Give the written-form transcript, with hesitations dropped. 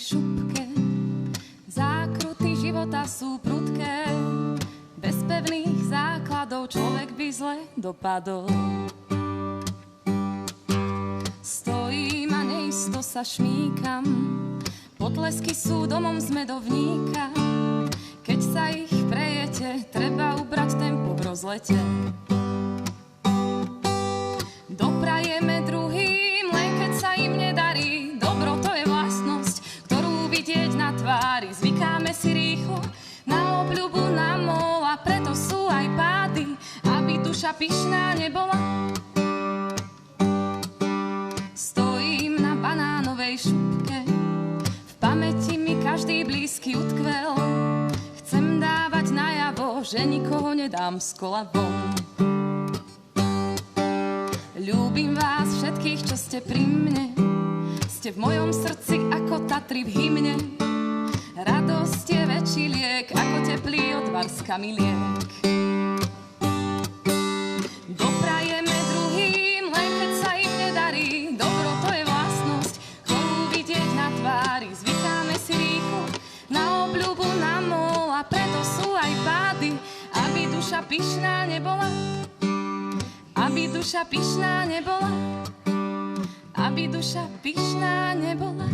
šupke. Zákruty života sú prudké, bez pevných základov človek by zle dopadol. Stojím a neisto sa šmíkam, potlesky sú domom z medovníka. Keď sa ich prejete, treba ubrať tempo v rozlete. Doprajeme druhým, len keď sa im nedarí. Dobro to je vlastnosť, ktorú vidieť na tvári. Zvykáme si rýchlo na obľubu, na mol, a preto sú aj pády, aby duša pyšná nebola. Stojím na banánovej šupke, v pamäti mi každý blízky utkvel. Chcem dávať najavo, že nikoho nedám z kola von. Ľúbim vás všetkých, čo ste pri mne. Ste v mojom srdci ako Tatry v hymne. Radosť je väčší liek ako teplý odvar z kamiliek. Doprajeme druhým, len keď sa im nedarí. Dobro to je vlastnosť, ktorú vidieť na tvári. Zvykáme si rýchlo na obľubu, na mol, a preto sú aj pády, aby duša pyšná nebola. Aby duša pyšná nebola. Aby duša pyšná nebola.